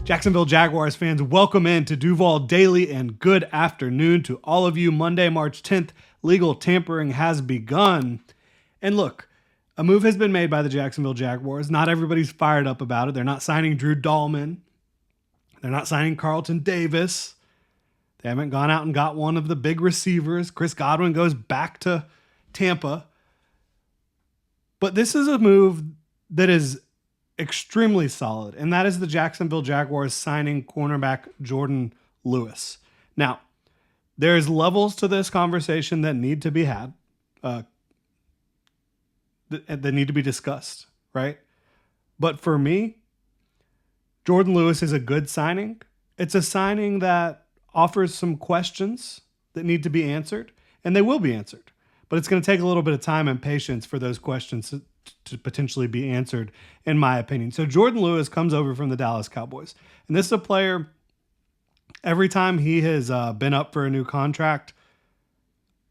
Jacksonville Jaguars fans, welcome in to Duval Daily and good afternoon to all of you. Monday, March 10th, legal tampering has begun. And look, a move has been made by the Jacksonville Jaguars. Not everybody's fired up about it. They're not signing Drew Dahlman. They're not signing Carlton Davis. They haven't gone out and got one of the big receivers. Chris Godwin goes back to Tampa. But this is a move that is extremely solid, and that is the Jacksonville Jaguars signing cornerback Jourdan Lewis. Now, there's levels to this conversation that need to be had, that need to be discussed, right? But for me, Jourdan Lewis is a good signing. It's a signing that offers some questions that need to be answered, and they will be answered. But it's going to take a little bit of time and patience for those questions to potentially be answered, in my opinion. So Jourdan Lewis comes over from the Dallas Cowboys. And this is a player, every time he has been up for a new contract,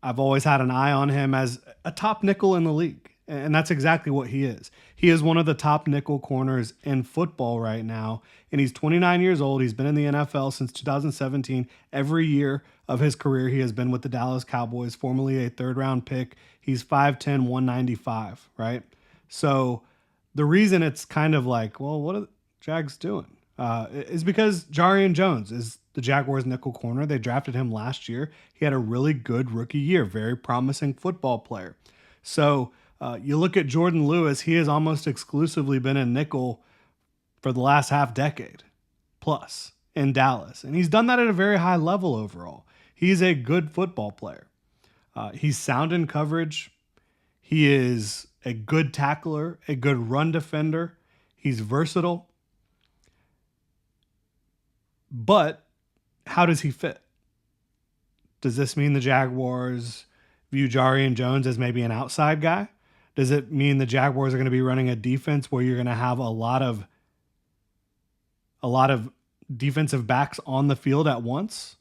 I've always had an eye on him as a top nickel in the league. And that's exactly what he is. He is one of the top nickel corners in football right now. And he's 29 years old. He's been in the NFL since 2017. Every year of his career, he has been with the Dallas Cowboys, formerly a third-round pick. He's 5'10", 195, right? So the reason it's kind of like, well, what are the Jags doing? Is because Jourdan Jones is the Jaguars nickel corner. They drafted him last year. He had a really good rookie year, very promising football player. So you look at Jourdan Lewis, he has almost exclusively been a nickel for the last half decade plus in Dallas. And he's done that at a very high level overall. He's a good football player. He's sound in coverage. He is a good tackler, a good run defender. He's versatile. But how does he fit? Does this mean the Jaguars view Jourdan Jones as maybe an outside guy? Does it mean the Jaguars are going to be running a defense where you're going to have a lot of defensive backs on the field at once?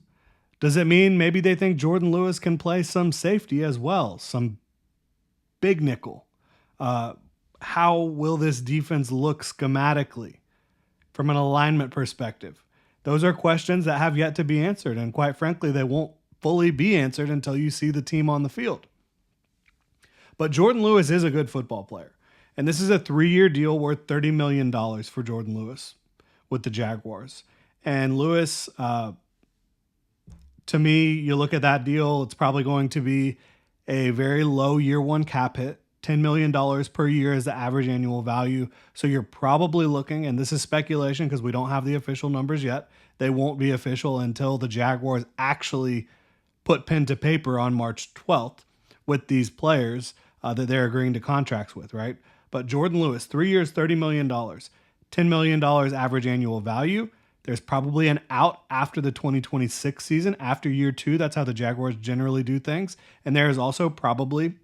Does it mean maybe they think Jourdan Lewis can play some safety as well, some big nickel? How will this defense look schematically from an alignment perspective? Those are questions that have yet to be answered, and quite frankly, they won't fully be answered until you see the team on the field. But Jourdan Lewis is a good football player, and this is a 3-year deal worth $30 million for Jourdan Lewis with the Jaguars. And Lewis, to me, you look at that deal, it's probably going to be a very low year one cap hit. $10 million per year is the average annual value. So you're probably looking, and this is speculation because we don't have the official numbers yet. They won't be official until the Jaguars actually put pen to paper on March 12th with these players that they're agreeing to contracts with, right? But Jourdan Lewis, 3 years, $30 million, $10 million average annual value. There's probably an out after the 2026 season, after year 2. That's how the Jaguars generally do things. And there is also probably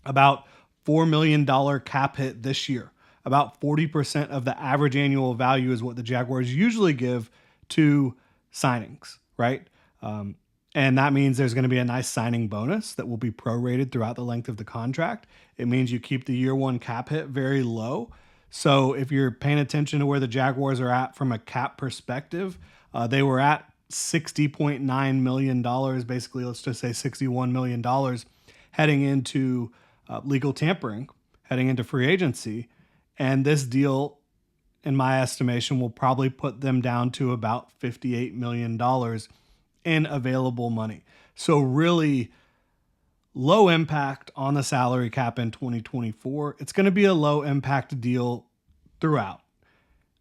about $4 million cap hit this year. About 40% of the average annual value is what the Jaguars usually give to signings, right? And that means there's going to be a nice signing bonus that will be prorated throughout the length of the contract. It means you keep the year one cap hit very low. So if you're paying attention to where the Jaguars are at from a cap perspective, they were at $60.9 million, basically, let's just say $61 million heading into legal tampering, heading into free agency. And this deal, in my estimation, will probably put them down to about $58 million in available money. So really low impact on the salary cap in 2024. It's going to be a low impact deal throughout.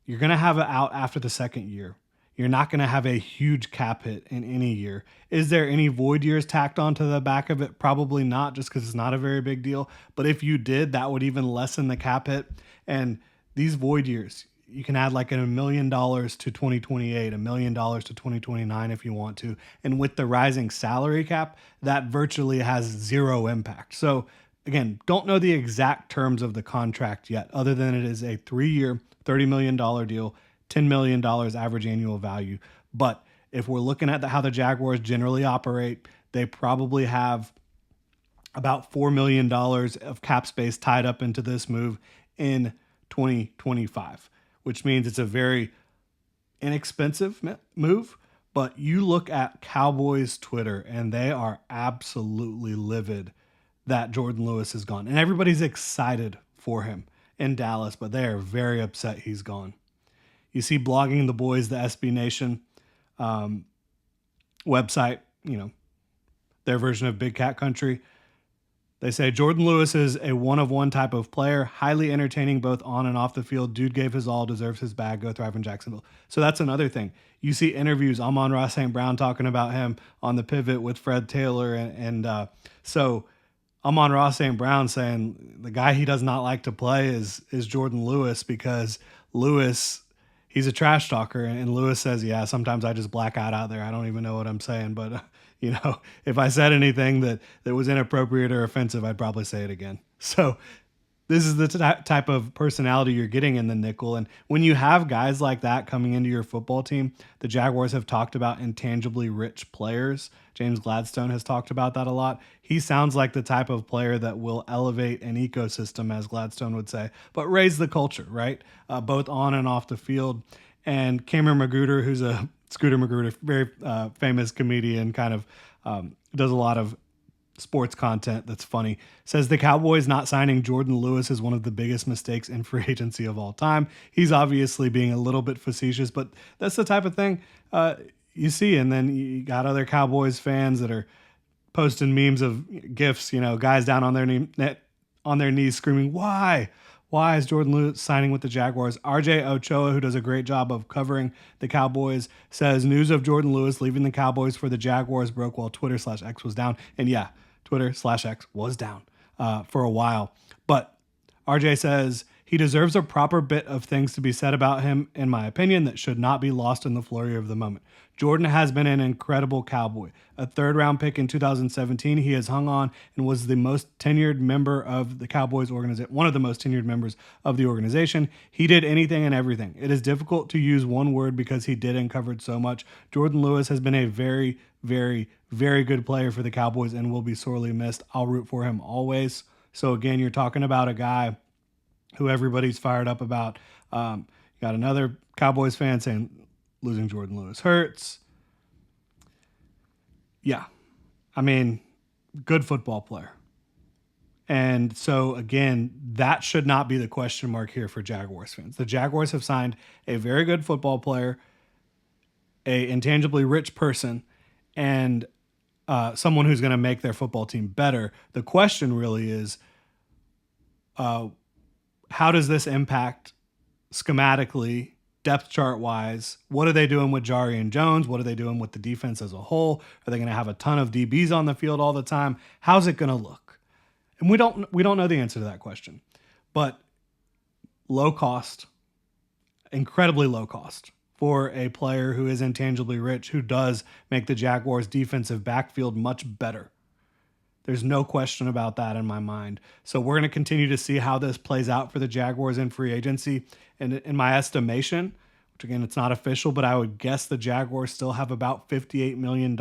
You're going to have it out after the second year. You're not going to have a huge cap hit in any year. Is there any void years tacked onto the back of it? Probably not, just because it's not a very big deal. But if you did, that would even lessen the cap hit. And these void years, you can add like $1 million to 2028, $1 million to 2029 if you want to. And with the rising salary cap, that virtually has zero impact. So again, don't know the exact terms of the contract yet, other than it is a 3-year, $30 million deal, $10 million average annual value. But if we're looking at how the Jaguars generally operate, they probably have about $4 million of cap space tied up into this move in 2025, which means it's a very inexpensive move. But you look at Cowboys Twitter and they are absolutely livid that Jourdan Lewis is gone. And everybody's excited for him in Dallas, but they are very upset he's gone. You see Blogging the Boys, the SB Nation website, their version of Big Cat Country. They say Jourdan Lewis is a one-of-one type of player, highly entertaining both on and off the field. Dude gave his all, deserves his bag, go thrive in Jacksonville. So that's another thing. You see interviews, Amon-Ra St. Brown talking about him on the pivot with Fred Taylor. So Amon-Ra St. Brown saying the guy he does not like to play is Jourdan Lewis because Lewis, he's a trash talker. And Lewis says, yeah, sometimes I just black out there. I don't even know what I'm saying, but if I said anything that was inappropriate or offensive, I'd probably say it again. So this is the type of personality you're getting in the nickel. And when you have guys like that coming into your football team, the Jaguars have talked about intangibly rich players. James Gladstone has talked about that a lot. He sounds like the type of player that will elevate an ecosystem, as Gladstone would say, but raise the culture, right? Both on and off the field. And Cameron Magruder, who's a Scooter Magruder, very famous comedian, kind of does a lot of sports content that's funny, says the Cowboys not signing Jourdan Lewis is one of the biggest mistakes in free agency of all time. He's obviously being a little bit facetious, but that's the type of thing you see. And then you got other Cowboys fans that are posting memes of GIFs, guys down on their knees screaming, why? Why is Jourdan Lewis signing with the Jaguars? RJ Ochoa, who does a great job of covering the Cowboys, says news of Jourdan Lewis leaving the Cowboys for the Jaguars broke while Twitter/X was down. And yeah, Twitter/X was down for a while. But RJ says he deserves a proper bit of things to be said about him, in my opinion, that should not be lost in the flurry of the moment. Jourdan has been an incredible Cowboy. A third-round pick in 2017, he has hung on and was the most tenured member of the Cowboys organization, one of the most tenured members of the organization. He did anything and everything. It is difficult to use one word because he did and covered so much. Jourdan Lewis has been a very, very, very good player for the Cowboys and will be sorely missed. I'll root for him always. So again, you're talking about a guy who everybody's fired up about. You got another Cowboys fan saying losing Jourdan Lewis hurts. Yeah. I mean, good football player. And so, again, that should not be the question mark here for Jaguars fans. The Jaguars have signed a very good football player, a intangibly rich person, and someone who's going to make their football team better. The question really is, how does this impact schematically, depth chart wise? What are they doing with Jarian Jones? What are they doing with the defense as a whole? Are they going to have a ton of DBs on the field all the time? How's it going to look? And we don't know the answer to that question. But low cost, incredibly low cost for a player who is intangibly rich, who does make the Jaguars defensive backfield much better. There's no question about that in my mind. So we're going to continue to see how this plays out for the Jaguars in free agency. And in my estimation, which again, it's not official, but I would guess the Jaguars still have about $58 million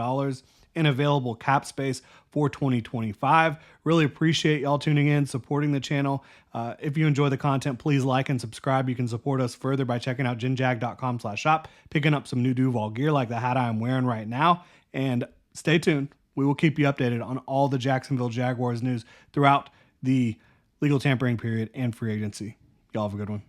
in available cap space for 2025. Really appreciate y'all tuning in, supporting the channel. If you enjoy the content, please like and subscribe. You can support us further by checking out ginjag.com/shop, picking up some new Duval gear like the hat I am wearing right now. And stay tuned. We will keep you updated on all the Jacksonville Jaguars news throughout the legal tampering period and free agency. Y'all have a good one.